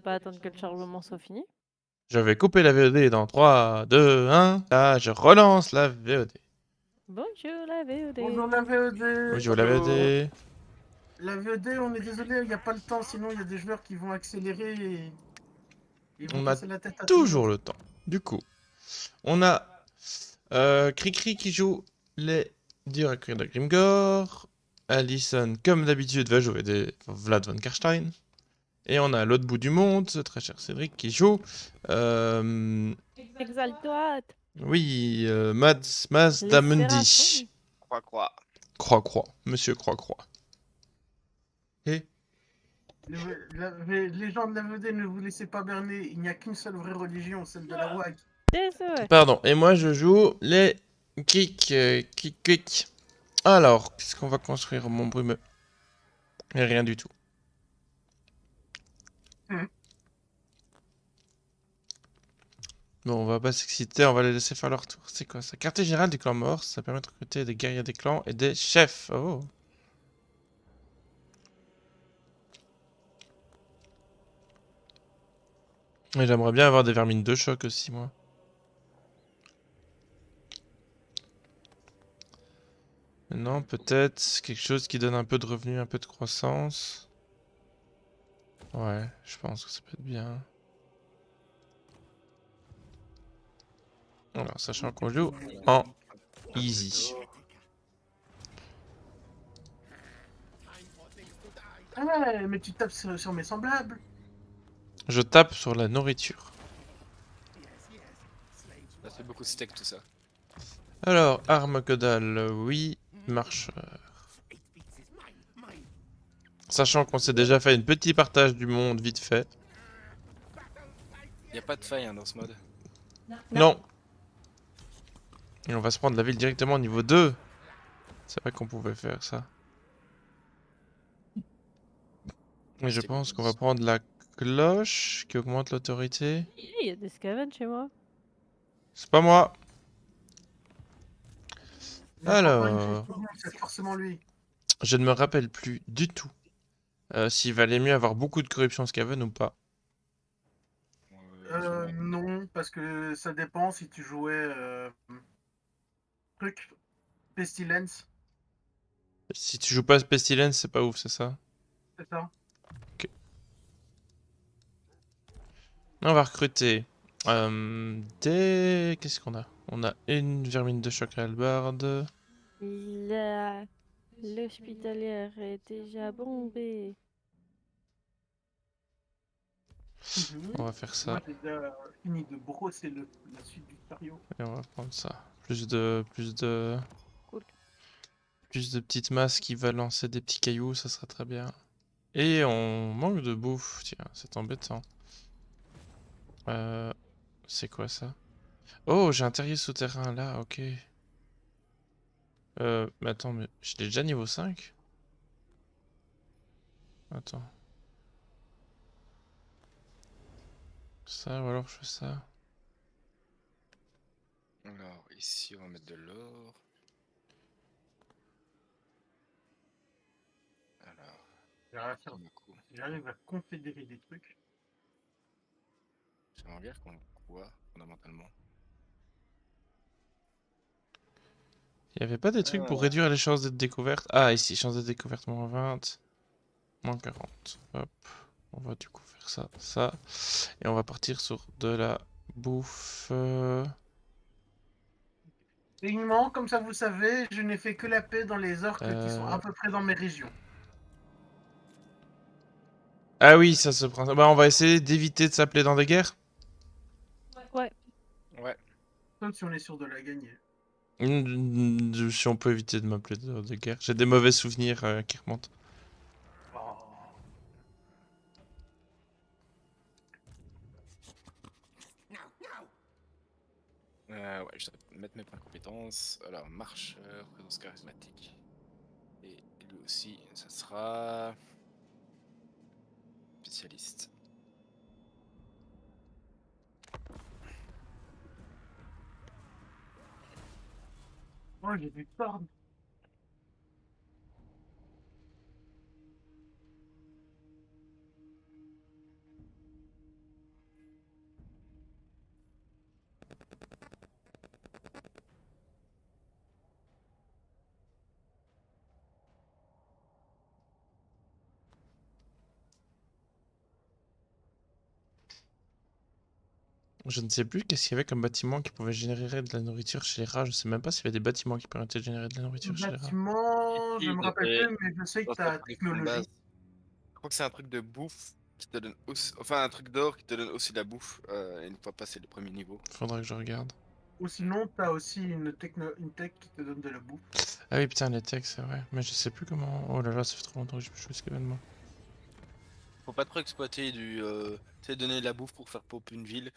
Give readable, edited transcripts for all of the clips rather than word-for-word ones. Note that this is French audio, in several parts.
pas attendre que le chargement soit fini. Je vais couper la VOD dans 3, 2, 1. Là, je relance la VOD. Bonjour la VOD. Bonjour la VOD. Bonjour la VOD. La VOD, on est désolé, il n'y a pas le temps, sinon il y a des joueurs qui vont accélérer et ils vont On a casser la tête à tout le toujours monde. le temps. Du coup, on a Cricri qui joue les directeurs de Grimgore. Alison, comme d'habitude, va jouer des Vlad von Karstein. Et on a à l'autre bout du monde, ce très cher Cédric qui joue. Exaltoat. Oui, Mads Les Damundi. Séraphons. Croix-croix. Croix-croix, monsieur Croix-croix. Et Les gens de la VOD, ne vous laissez pas berner, il n'y a qu'une seule vraie religion, celle de la WAG. Désolé. pardon, et moi je joue les Kik. Alors, qu'est-ce qu'on va construire, mon brumeux? Et rien du tout. Bon, on va pas s'exciter, on va les laisser faire leur tour. C'est quoi ça? Quartier général du clan mort, ça permet de recruter des guerriers des clans et des chefs. Oh. Et j'aimerais bien avoir des vermines de choc aussi, moi. Non, peut-être quelque chose qui donne un peu de revenus, un peu de croissance. Ouais, je pense que ça peut être bien. Alors, sachant qu'on joue en easy. Ah ouais, mais tu tapes sur mes semblables. Je tape sur la nourriture. Ça fait beaucoup de steak tout ça. Alors, arme que dalle, oui. Marcheur. Sachant qu'on s'est déjà fait une petit partage du monde vite fait. Y a pas de faille dans ce mode. Non. Et on va se prendre la ville directement au niveau 2. C'est vrai qu'on pouvait faire ça. Et je pense qu'on va prendre la cloche qui augmente l'autorité. Il y a des scavens chez moi. C'est pas moi. Mais encore une Alors, chose, c'est forcément lui. je ne me rappelle plus du tout s'il valait mieux avoir beaucoup de corruption Scaven ou pas. Non, parce que ça dépend si tu jouais truc Pestilence, Si tu joues pas Pestilence, c'est pas ouf, c'est ça? c'est ça. On va recruter des... Qu'est-ce qu'on a? On a une vermine de choc à hallebarde. L'hospitalière est déjà bombée. On va faire ça. Moi j'ai déjà fini de brosser la suite du chariot. Et on va prendre ça. Plus de Cool. petites masses qui va lancer des petits cailloux, ça sera très bien. Et on manque de bouffe, tiens, c'est embêtant. C'est quoi ça? Oh, j'ai un terrier souterrain là, ok. Mais attends, mais je l'ai déjà niveau 5? Attends. Ça, ou alors je fais ça. Alors ici on va mettre de l'or. Alors, J'arrive à confédérer des trucs. j'aimerais bien qu'on quoi fondamentalement. Il y avait pas des trucs pour réduire les chances d'être découvertes? Ah, ici, chances d'être découvertes moins 20. Moins 40. Hop. On va du coup faire ça, ça. Et on va partir sur de la bouffe. Techniquement, comme ça vous savez, je n'ai fait que la paix dans les orques qui sont à peu près dans mes régions. Ah oui, ça se prend. Bah, on va essayer d'éviter de s'appeler dans des guerres. Ouais. Ouais. Sauf si on est sûr de la gagner. Si on peut éviter de m'appeler dans des guerres. J'ai des mauvais souvenirs qui remontent. Ouais, je dois mettre mes points de compétences. Alors, marcheur, présence charismatique. Et lui aussi, ça sera... spécialiste. Moi, j'ai du tort. Je ne sais plus qu'est-ce qu'il y avait comme bâtiment qui pouvait générer de la nourriture chez les rats. Je sais même pas s'il y avait des bâtiments qui permettaient de générer de la nourriture chez les rats. Bâtiment, je Ici, me rappelle t'avais- plus, mais je sais que dans ta t'as production de base. technologie. Je crois que c'est un truc de bouffe qui te donne aussi, enfin un truc d'or qui te donne aussi de la bouffe une fois passé le premier niveau. Faudra que je regarde. Ou sinon, t'as aussi une tech qui te donne de la bouffe. Ah oui, putain, les techs, c'est vrai. Mais je sais plus comment. Oh là là, ça fait trop longtemps que j'ai plus joué à cet événement. Faut pas trop exploiter du, tu sais, donner de la bouffe pour faire pop une ville.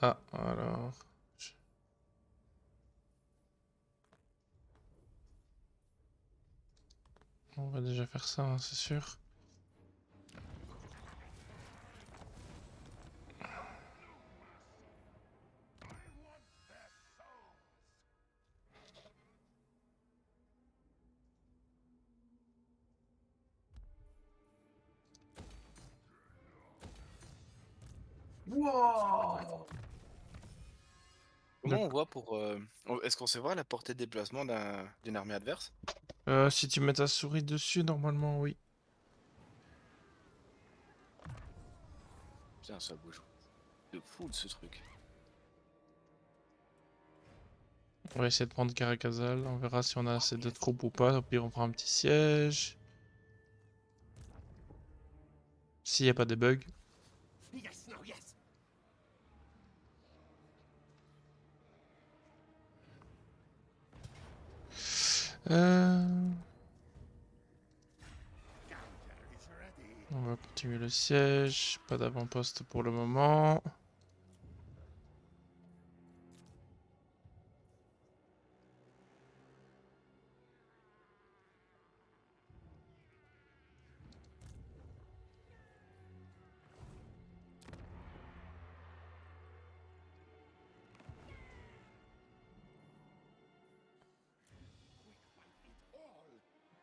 Ah, alors. je- On va déjà faire ça, hein, c'est sûr. Wow! Comment on voit pour, est-ce qu'on sait voir la portée de déplacement d'une armée adverse? Si tu mets ta souris dessus, normalement, oui. Putain, ça bouge de fou ce truc. On va essayer de prendre Caracasal. On verra si on a assez de troupes ou pas. Au pire, on prend un petit siège. S'il n'y a pas de bugs. Euh... On va continuer le siège. Pas d'avant-poste pour le moment.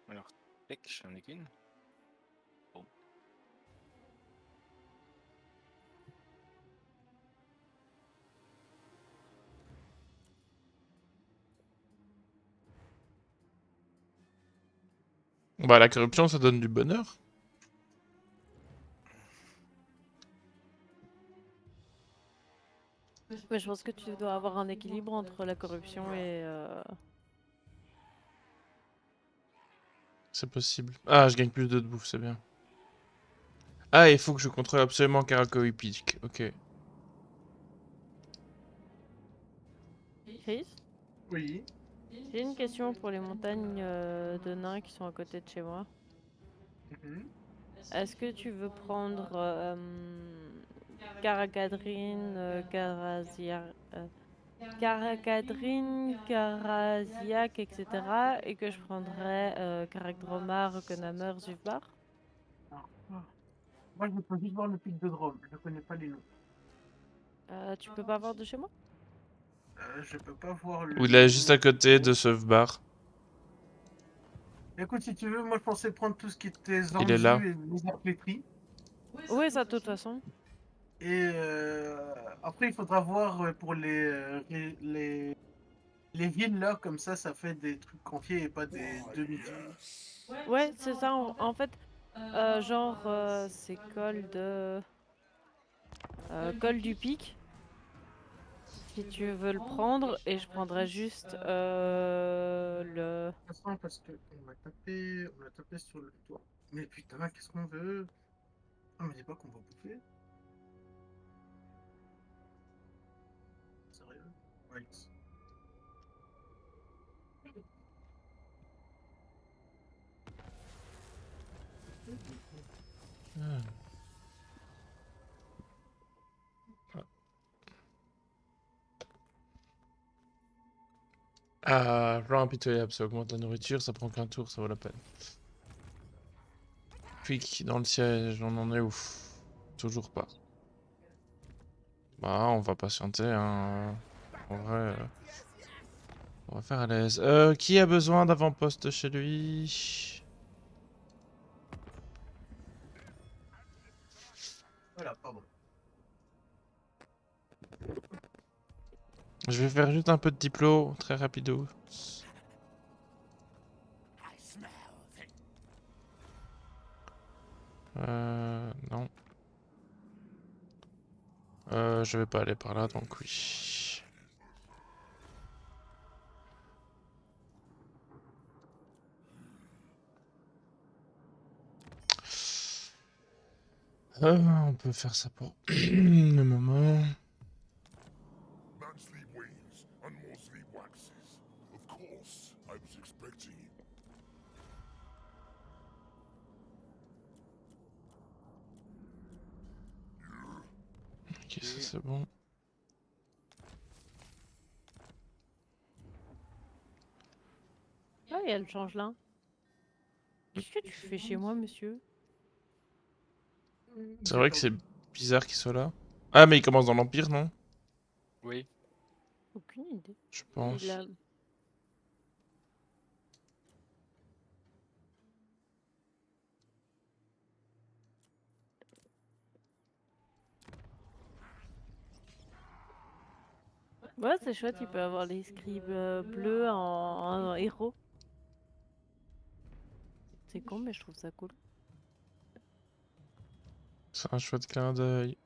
Alors, tech, j'en ai qu'une. Bon. Bah, la corruption, ça donne du bonheur. Ouais, je pense que tu dois avoir un équilibre entre la corruption et... C'est possible. Ah, je gagne plus de bouffe, c'est bien. Ah, il faut que je contrôle absolument Karakoy Peak. Ok. Chris, Oui. j'ai une question pour les montagnes de nains qui sont à côté de chez moi. Mhm. Est-ce que tu veux prendre Caracadrine, Caracadrine, Karasiak, etc. Et que je prendrais Karakdromar, Konamer, Zufbar? Ah. Moi, je peux juste voir le pic de Drôme. Je connais pas les noms. Tu peux pas voir de chez moi? Je peux pas voir le Ou il est nom. juste à côté de ce bar. Écoute, si tu veux, moi, je pensais prendre tout ce qui était Il est là. Zanzu et les arclétries. Oui, ça, de toute façon. Et après, il faudra voir pour les villes là, comme ça fait des trucs entiers et pas des demi-villes. Ouais, c'est ça. En fait, genre, c'est col du pic. Si tu veux le prendre, et je prendrais juste le... De toute façon, parce que on a tapé sur le toit. Mais putain, qu'est-ce qu'on veut? Ah, mais dis pas qu'on va bouffer. Sérieux? Right. Ah, plan impitoyable, ça augmente la nourriture, ça prend qu'un tour, ça vaut la peine. Quick, dans le siège, on en est où? Toujours pas. Bah, on va patienter, hein. En vrai, on va faire à l'aise. Qui a besoin d'avant-poste chez lui? Voilà, pardon. Je vais faire juste un peu de diplo, très rapido. Non. Je vais pas aller par là, donc oui. On peut faire ça pour le moment. Man sleep wanes, and more sleep waxes. Of course, I was expecting it. Ok, ça c'est bon. Ah, il y a le changelin. Qu'est-ce que tu fais chez moi, monsieur? C'est vrai que c'est bizarre qu'il soit là. Ah, mais il commence dans l'Empire, non? Oui. Aucune idée. Je pense. Il a... Ouais, c'est chouette, il peut avoir les scribes bleus en héros. C'est con, mais je trouve ça cool. C'est un chouette clin d'œil.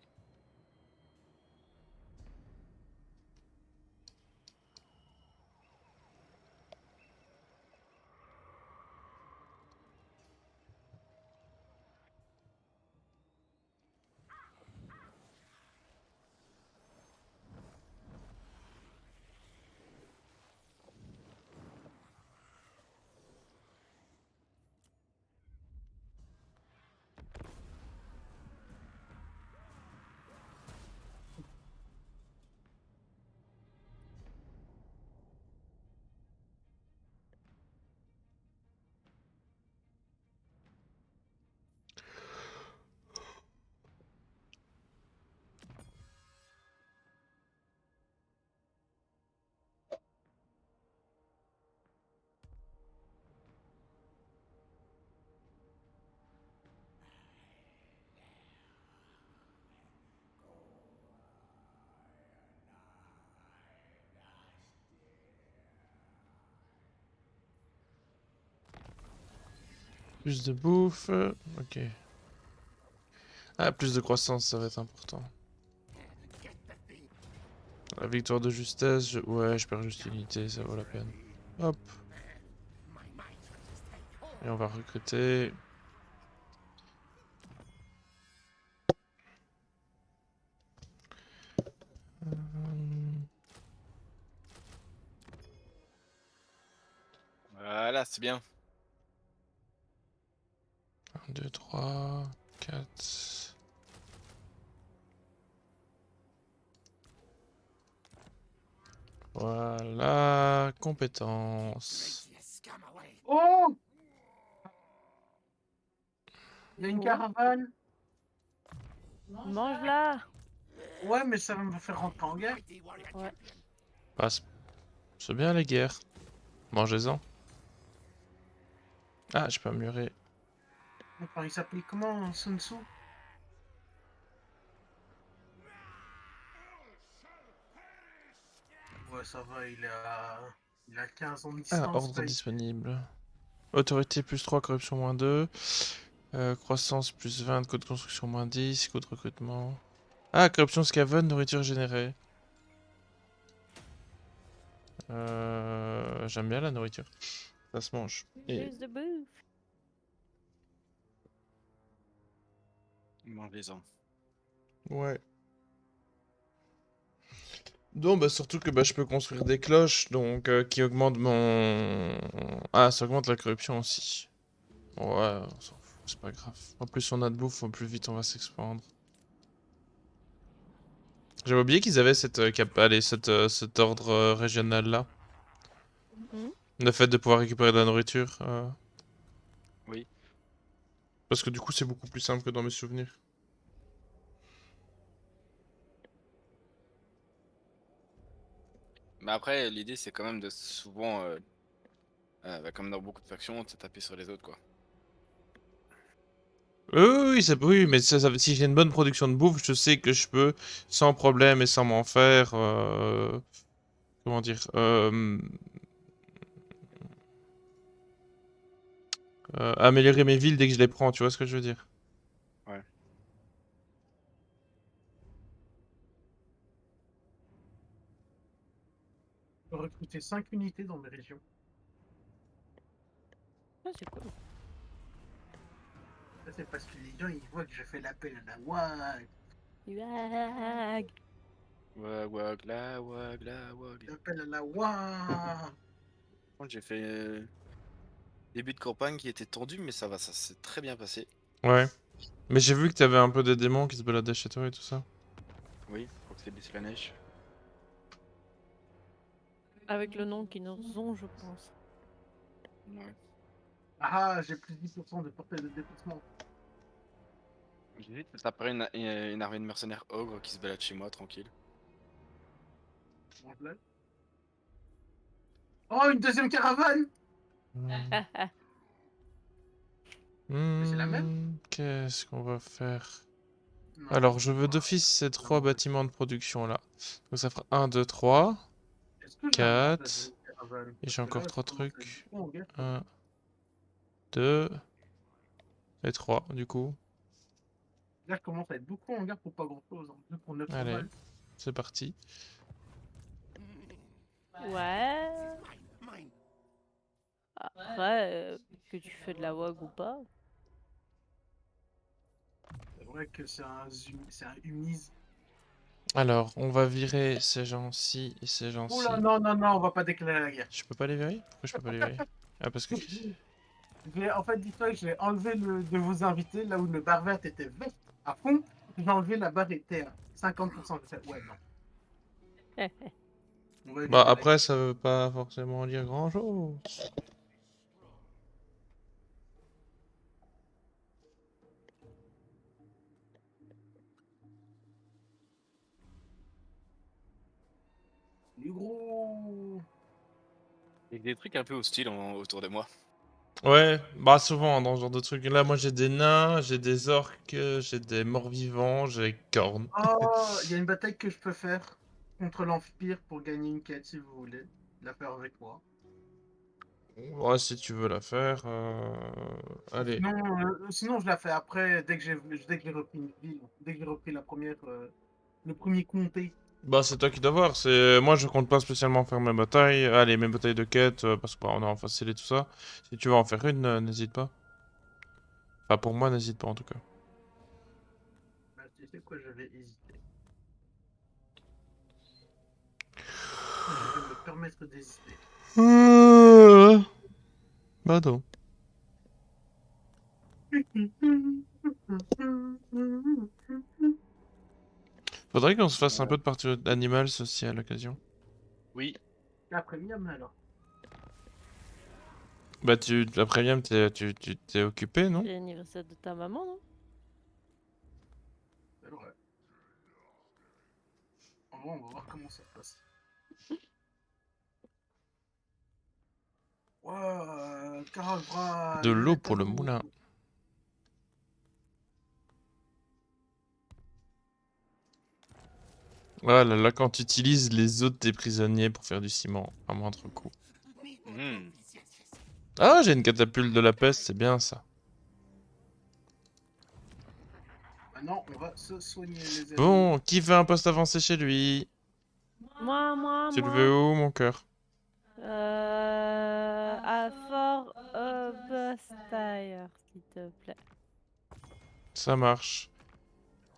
Plus de bouffe. Ok. Ah, plus de croissance, ça va être important. La victoire de justesse, ouais, je perds juste une unité, ça vaut la peine. Hop. Et on va recruter. Voilà, c'est bien. 1, 2, 3, 4. Voilà, compétences. Oh! Il y a une Oh. caravane. Mange-la! Ouais, mais ça va me faire rentrer en guerre. Ouais. Passe. C'est bien les guerres. Mangez-en. Ah, j'ai pas muré. Enfin, il s'appelle comment, Sun Tzu? Ouais, ça va, il a 15 ans de Ah, distance. ordre Quoi. disponible. Autorité plus 3, corruption moins 2. Croissance plus 20, coût de construction moins 10, coût de recrutement. Ah, corruption scaven, nourriture générée. J'aime bien la nourriture. Ça se mange. Et... Plus de bouffe! Mangez-en. Ouais. Donc, bah, surtout que bah, je peux construire des cloches, donc qui augmentent mon... Ah, ça augmente la corruption aussi. Ouais, on s'en fout, c'est pas grave. En plus on a de bouffe, au plus vite on va s'expandre. J'avais oublié qu'ils avaient cette, allez, cet ordre régional là. Hmm. Le fait de pouvoir récupérer de la nourriture. Oui. Parce que du coup c'est beaucoup plus simple que dans mes souvenirs. Mais après, l'idée, c'est quand même de souvent, bah, comme dans beaucoup de factions, de se taper sur les autres, quoi. Oui, oui, mais si j'ai une bonne production de bouffe, je sais que je peux, sans problème et sans m'en faire, comment dire, améliorer mes villes dès que je les prends, tu vois ce que je veux dire? Ouais. recruter 5 unités dans mes régions. Ah, c'est cool. Ça, c'est parce que les gens, ils voient que je fais l'appel à la WAG. Wag. Wag, la wag, la wag. L'appel à la WAG. J'ai fait début de campagne qui était tendu, mais ça va, ça s'est très bien passé. Ouais. Mais j'ai vu que t'avais un peu des démons qui se baladaient chez toi et tout ça. Oui, faut que c'est baisser la neige. Avec le nom qu'ils nous ont, je pense. Ouais. Ah, j'ai plus de 10% de portée de déplacement. J'hésite, mais ça paraît une armée de mercenaires ogres qui se balade chez moi, tranquille. On l'a. Oh, une deuxième caravane. c'est la même Qu'est-ce qu'on va faire? Non, Alors, je veux pas. d'office ces 3 Non. bâtiments de production là. Donc ça fera 1, 2, 3. Est-ce que j'ai un mandat de 4. caravane? Et Parce j'ai que encore là, 3 je commence à être trucs. beaucoup en guerre. 1, 2 et 3 du coup. Là, je commence à être beaucoup en guerre pour pas grand chose. 2 pour 900 Allez, balles. c'est parti. Ouais. Après, que tu fais de la WAG ou pas. C'est vrai que c'est un humise. Alors, on va virer ces gens-ci et ces gens-ci. Oh là, non, non, non, on va pas déclarer la guerre. Je peux pas les virer? Pourquoi je peux pas les virer? Ah, parce que... En fait, dis-toi que j'ai enlevé le de vos invités là où le barre verte était verte à fond. J'ai enlevé la barre était à 50%. J'ai fait, ouais, non. On va Bah éviter la après, guerre. ça veut pas forcément dire grand-chose. Les gros. Il y a des trucs un peu hostiles autour de moi. Ouais, bah souvent dans ce genre de trucs. Là, moi j'ai des nains, j'ai des orques, j'ai des morts-vivants, j'ai cornes. Oh, il y a une bataille que je peux faire contre l'Empire pour gagner une quête si vous voulez. La faire avec moi. Ouais, si tu veux la faire, allez. Sinon, je la fais après, dès que j'ai repris une ville, dès que j'ai repris le premier comté. Bah c'est toi qui dois voir. C'est moi je compte pas spécialement faire mes batailles. Allez, mes batailles de quête parce que bah, on est en facile et tout ça. Si tu veux en faire une, n'hésite pas. Enfin pour moi, n'hésite pas en tout cas. Bah, tu sais quoi, je vais hésiter. Je vais me permettre d'hésiter. Bah non. Faudrait qu'on se fasse un peu de partie animale aussi à l'occasion. Oui, La premium alors. Bah la premium, tu t'es occupé, non? C'est l'anniversaire de ta maman, non? Alors, ouais. En vrai, on va voir comment ça se passe. Wow, Caragra, De l'eau lunette à pour le l'eau. moulin. Ah là là, quand tu utilises les os de tes prisonniers pour faire du ciment, à moindre coût. Mhm. Ah, j'ai une catapulte de la peste, c'est bien ça. Maintenant, on va se soigner les amis. Bon, qui veut un poste avancé chez lui? Tu le veux Moi. où, mon cœur? À Fort Oberstyre, s'il te plaît. Ça marche.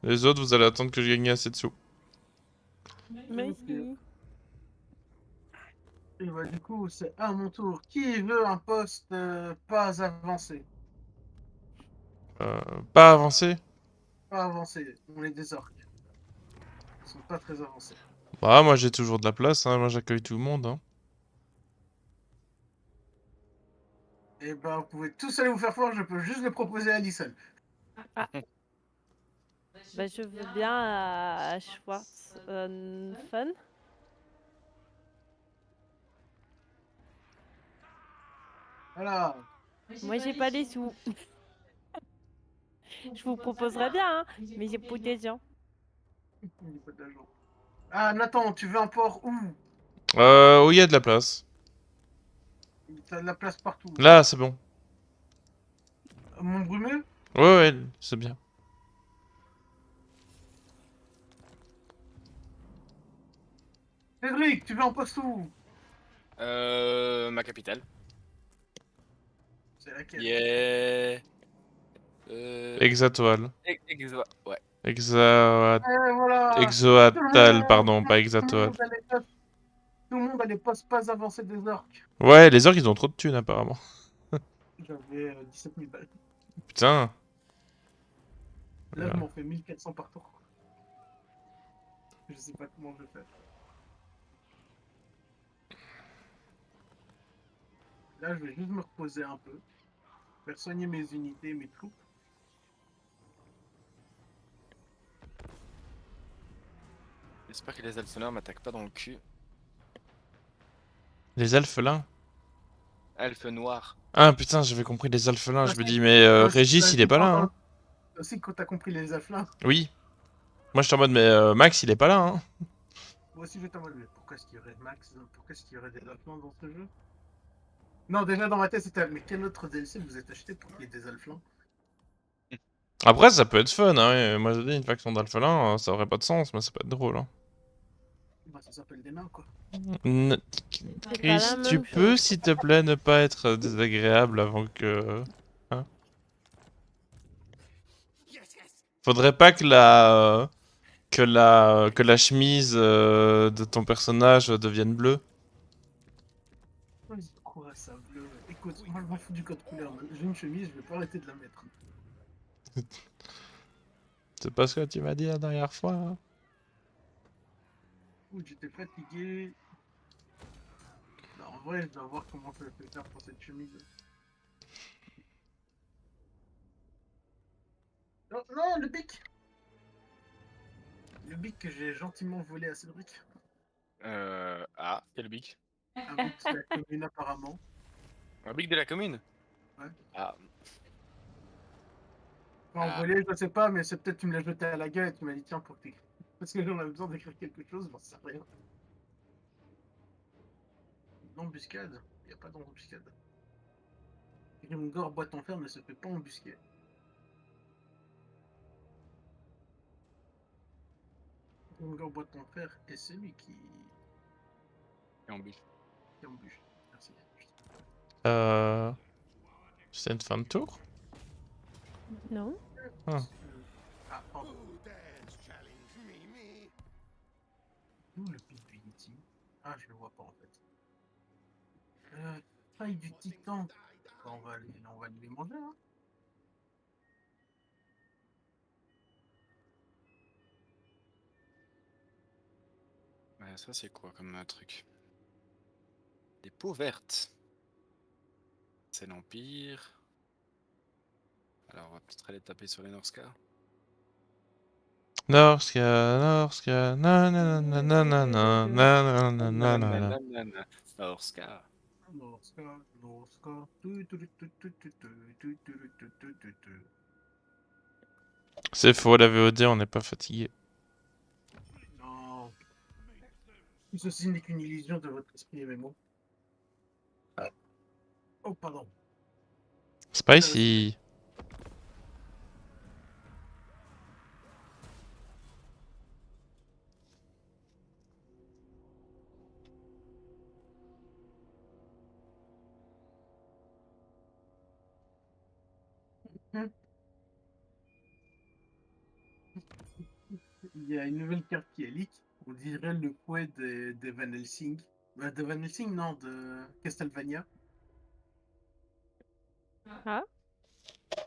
Les autres, vous allez attendre que je gagne assez de sous. Merci. Et bah, du coup, c'est à mon tour. Qui veut un poste pas avancé? Euh, Pas avancé? Pas avancé, on est des orques. Ils sont pas très avancés. Bah, moi j'ai toujours de la place, hein. Moi j'accueille tout le monde, hein. Et ben, vous pouvez tous aller vous faire fort, je peux juste le proposer à Alison. Bah, je veux bien à Schwartz Fun. Voilà. Moi, j'ai pas les sous. Je vous proposerais bien, hein, mais j'ai pas d'argent. Il est pas d'argent. Ah, Nathan, tu veux un port où? Où il y a de la place. T'as de la place partout. Là, c'est bon. Montbrumeux? Ouais, ouais, c'est bien. Cédric, tu veux un poste où? Ma capitale. C'est laquelle? Yeah. Hexatoile. Ouais. Hexa... Voilà. Exoatal, pardon, pas Tout le hexatoile. monde a les postes, tout le monde a les postes pas avancés des orques. Ouais, les orques ils ont trop de thunes apparemment. J'avais 17 000 balles. Putain. Là, je m'en fais 1400 par tour. Je sais pas comment je vais faire. Là, je vais juste me reposer un peu. Faire soigner mes unités, mes troupes. J'espère que les elfenins m'attaquent pas dans le cul. Les elfelins. Elfe noir. Ah putain, j'avais compris les elfelins. Je me Aussi, dis, mais Régis toi il est aussi, pas là, hein. aussi, quand t'as compris les afflins, Oui. Moi j'étais en mode, mais Max il est pas là, hein. moi aussi j'étais en mode, mais pourquoi est-ce qu'il y aurait Max? Pourquoi est-ce qu'il y aurait des afflins dans ce jeu? Non, déjà dans ma tête c'était, mais quel autre DLC vous êtes acheté pour qu'il y ait des afflins? Après, ça peut être fun, hein. Moi j'ai dit, une faction d'elfelins, ça aurait pas de sens, mais ça peut être drôle, hein. Bah, ça s'appelle des nains quoi. N- C'est pas Chris, la tu même peux, chose. s'il te plaît, ne pas être désagréable avant que... Hein? Faudrait pas que la chemise de ton personnage devienne bleue. Vas-y, quoi ça bleu? Écoute, moi je m'en fous du code couleur. J'ai une chemise, je vais pas arrêter de la mettre. C'est pas ce que tu m'as dit la dernière fois, hein. Ouh, j'étais fatigué. Non, en vrai, je dois voir comment je vais faire pour cette chemise. Non, non, le bic! Le bic que j'ai gentiment volé à Cédric. Ah, quel bic? Un bic de la commune apparemment. Un bic de la commune? Ouais. Ah. Enfin, Ah. volé, je sais pas, mais c'est peut-être tu me l'as jeté à la gueule et tu m'as dit tiens pour que t'écris. Parce que j'en avais besoin d'écrire quelque chose, j'en sais rien. L'embuscade? Y a pas d'embuscade. Grimgor boîte en fer ne se fait pas embusquer. Grimgor boîte en fer est celui Et en bic. qui embûche. Merci. C'est une fin de tour? Non. Ah. Ah, pardon. Où le pic du Yeti? Ah, je le vois pas en fait. Faille du titan. Bah, on va aller les manger, hein. Ouais, ça c'est quoi comme truc? Des peaux vertes. C'est l'Empire. Alors on va peut-être aller taper sur les Norska. Norska, nananana, nananana. Norska. Norska, Norska. Tu. C'est faux, la VOD, on n'est pas fatigué. Non. Ceci n'est qu'une illusion de votre esprit MMO. Oh, pardon. Spicy. Il y a une nouvelle carte qui est leak. On dirait le fouet de Van Helsing. De Van Helsing, non, de Castlevania. Ah.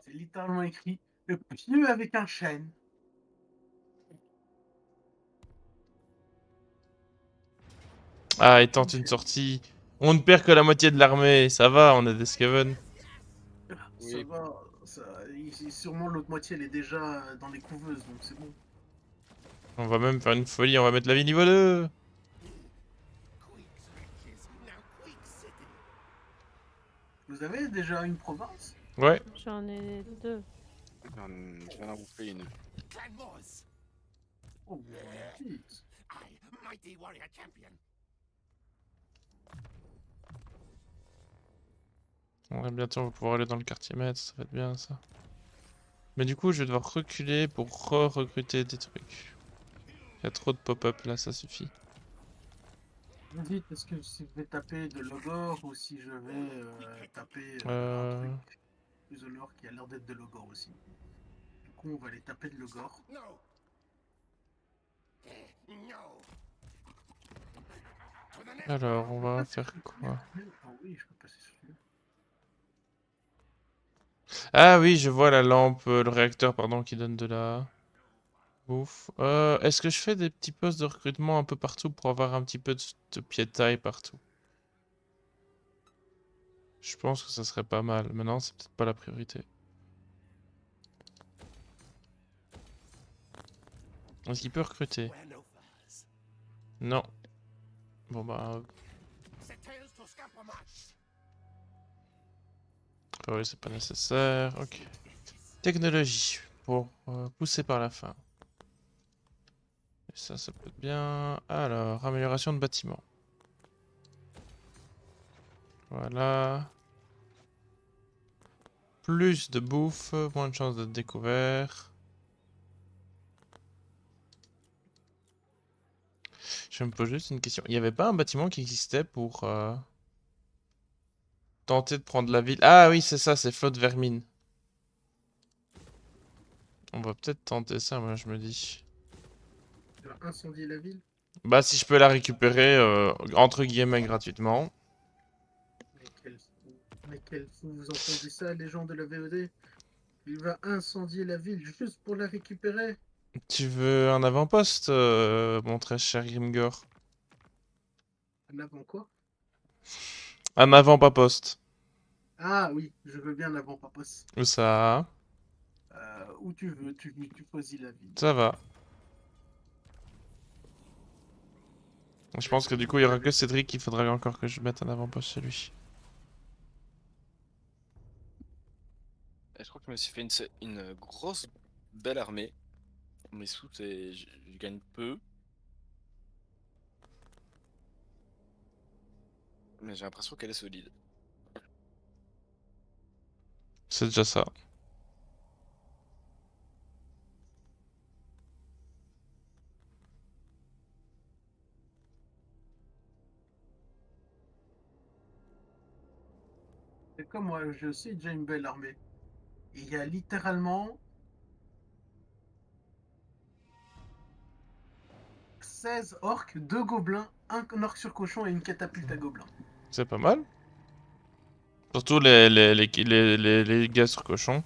C'est littéralement écrit le pieu avec un chêne. Ah, il tente une sortie. On ne perd que la moitié de l'armée. Ça va, on a des Skaven. Ça va, sûrement l'autre moitié elle est déjà dans les couveuses, donc c'est bon. On va même faire une folie, on va mettre la vie niveau 2. Vous avez déjà une province? Ouais. J'en ai deux. Je viens d'en bouffer une. Oh, vite. Ouais, bientôt on va pouvoir aller dans le quartier maître, ça va être bien ça. Mais du coup, je vais devoir reculer pour re-recruter des trucs. Il y a trop de pop-up là, ça suffit. Vous dites, est-ce que si je vais taper de l'ogre ou si je vais taper un Euh... truc plus au lore qui a l'air d'être de l'ogre aussi. Du coup, on va aller taper de l'ogre. Alors, on va faire quoi? Ah oui, je peux passer sur lui. Ah oui, je vois la lampe, le réacteur, pardon, qui donne de la bouffe. Est-ce que je fais des petits postes de recrutement un peu partout pour avoir un petit peu de pied de taille partout? Je pense que ça serait pas mal. Maintenant, c'est peut-être pas la priorité. Est-ce qu'il peut recruter? Non. Bon bah... Ah oui, c'est pas nécessaire. Ok. Technologie. Pour pousser par la fin. Et ça peut être bien. Alors, amélioration de bâtiment. Voilà. Plus de bouffe, moins de chances d'être découvert. Je me pose juste une question. Il n'y avait pas un bâtiment qui existait pour tenter de prendre la ville? Ah oui, c'est ça, c'est flotte vermine. On va peut-être tenter ça, moi je me dis. Tu vas incendier la ville. Bah si je peux la récupérer entre guillemets gratuitement. Mais quel fou, vous entendez ça, les gens de la VOD? Il va incendier la ville juste pour la récupérer. Tu veux un avant-poste, mon très cher Grimgor? En avant quoi? Un avant pas poste. Ah oui, je veux bien l'avant papos. Où ça? Où tu veux, tu choisis la ville. Ça va. Je pense que du coup il y aura que Cédric qu'il faudra encore que je mette un avant-poste chez lui. Et je crois que je me suis fait une grosse, belle armée. Mes sous, je gagne peu. Mais j'ai l'impression qu'elle est solide. C'est déjà ça. C'est comme moi, j'ai aussi déjà une belle armée. Et il y a littéralement 16 orques, 2 gobelins, un orc sur cochon et une catapulte à gobelins. C'est pas mal. Surtout les gars sur cochon.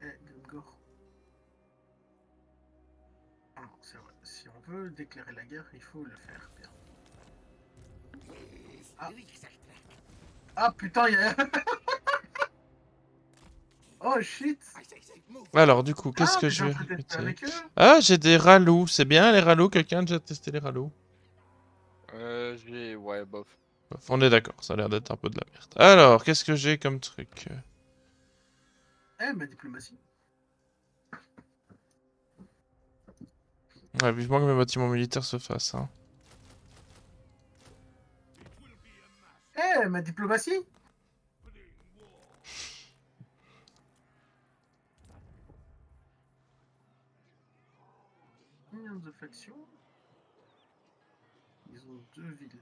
Grimgor. Ah non, c'est vrai. Si on veut déclarer la guerre, il faut le faire. Bien. Ah putain, il y a... Oh shit. Alors du coup, qu'est-ce Ah, que mais je j'ai vais un peu testé recruter? avec eux. Ah, j'ai des ralous. C'est bien les ralous? Quelqu'un a déjà testé les ralous? Ouais, bof. On est d'accord, ça a l'air d'être un peu de la merde. Alors, qu'est-ce que j'ai comme truc? Ma diplomatie. Ouais, vivement que mes bâtiments militaires se fassent, hein. Ma diplomatie. Combien de factions? Ils ont 2 villes.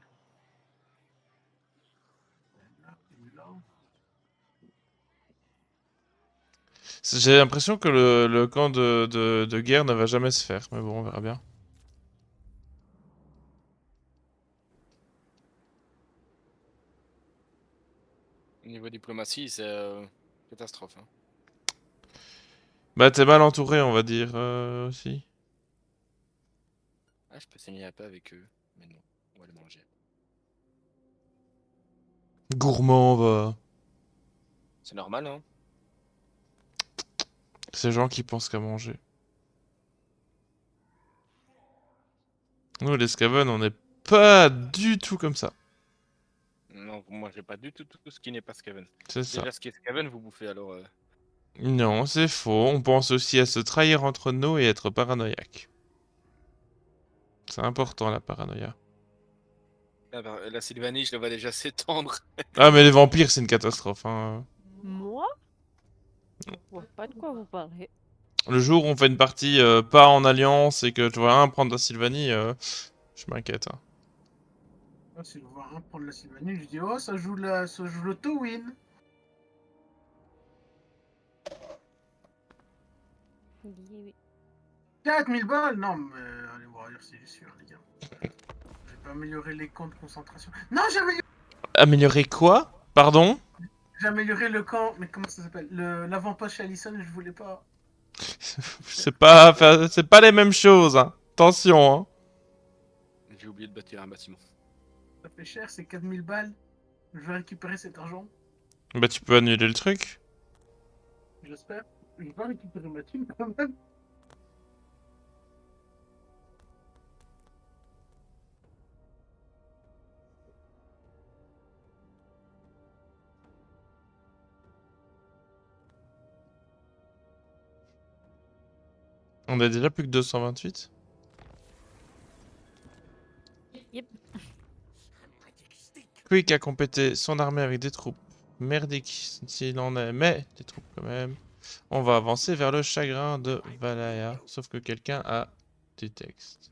Là et là. J'ai l'impression que le camp de guerre ne va jamais se faire, mais bon, on verra bien. Au niveau diplomatie, c'est catastrophe. Hein. Bah, t'es mal entouré, on va dire, aussi. Ah, je peux signer un peu avec eux. Mais non, on va le manger. Gourmand, va. C'est normal, hein. Ces gens qui pensent qu'à manger. Nous, les Skaven, on n'est pas du tout comme ça. Non, moi j'ai pas du tout tout ce qui n'est pas Skaven. C'est ça. Déjà, ce qui est Skaven, vous bouffez alors. Non, c'est faux. On pense aussi à se trahir entre nous et être paranoïaque. C'est important, la paranoïa. Ah bah, la Sylvanie, je le vois déjà s'étendre. Ah, mais les vampires, c'est une catastrophe, hein. Moi? Je vois pas de quoi vous parlez. Le jour où on fait une partie pas en alliance et que tu vois un prendre la Sylvanie, je m'inquiète. Hein. Ah, si je vois un prendre la Sylvanie, je dis oh ça joue le to-win. Oui. 4000 balles. Non mais allez voir ailleurs, c'est sûr les gars. J'ai pas amélioré les camps de concentration. Non, Améliorer quoi? Pardon? j'ai amélioré le camp, mais comment ça s'appelle? L'avant-poste chez Allison, je voulais pas. C'est pas les mêmes choses. Hein. Attention. Hein. J'ai oublié de bâtir un bâtiment. Ça fait cher, c'est 4000 balles. Je vais récupérer cet argent, Bah tu peux annuler le truc. j'espère. Je vais récupérer ma thune quand même. On a déjà plus que 228. Yep. Quick a complété son armée avec des troupes. Merdique s'il en est, mais des troupes quand même. On va avancer vers le chagrin de Valaya. Sauf que quelqu'un a des textes.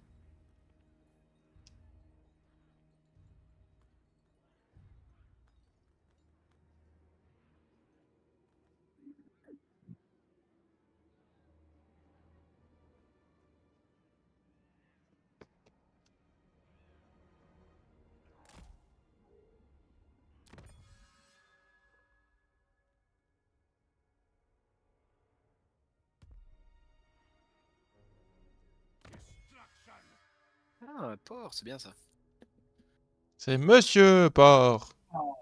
Ah, un port, c'est bien ça. C'est Monsieur Port. Oh.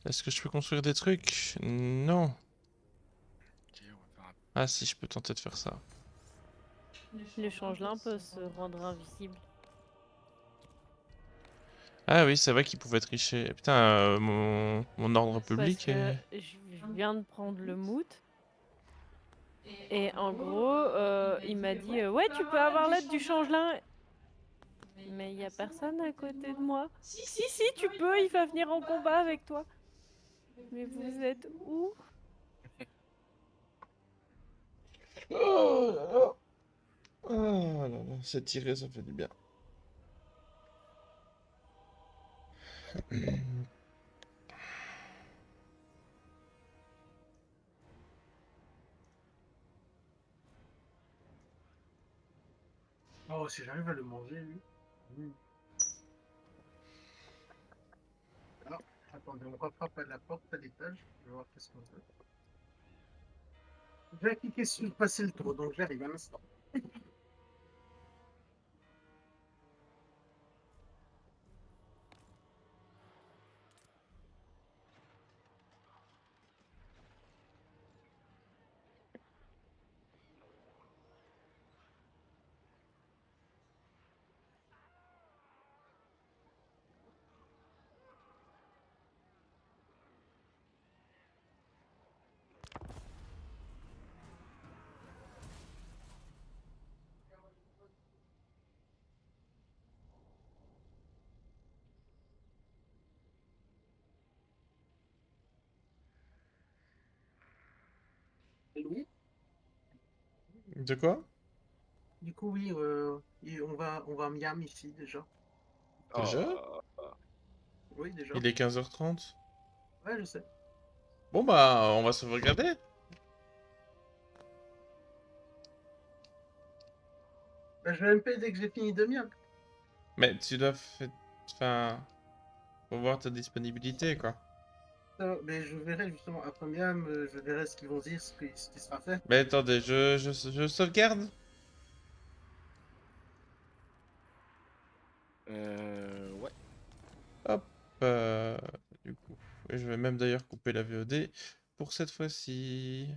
Est-ce que je peux construire des trucs? Non. Ok, on va faire un... Ah si, je peux tenter de faire ça. Le changelin peut se rendre invisible. Ah oui, c'est vrai qu'il pouvait tricher. Putain, mon ordre Parce public que est... je viens de prendre le moot. Et en gros, il m'a dit ouais, tu peux avoir l'aide du changelin. Mais il y a personne à côté de moi. Si, si, tu peux, il va venir en combat avec toi. Mais vous êtes où? Oh là là. Oh là là, c'est tiré, ça fait du bien. Oh, si j'arrive à le manger, lui. Mm. Alors, attendez, on refrappe à la porte à l'étage. Je vais voir qu'est-ce qu'on fait. Je vais cliquer sur passer le tour, donc j'arrive un instant. Oui. De quoi? Du coup, oui, on va à Miami ici déjà. Déjà? Oh. Oui, déjà. Il est 15h30. Ouais, je sais. Bon bah, on va sauvegarder. Bah, je vais MP dès que j'ai fini de Miami. Mais tu dois faire... Enfin... Faut voir ta disponibilité, quoi. Mais je verrai justement après Miami, je verrai ce qu'ils vont dire, ce qui sera fait. Mais attendez, je sauvegarde. Ouais. Hop. Du coup. Et je vais même d'ailleurs couper la VOD pour cette fois-ci.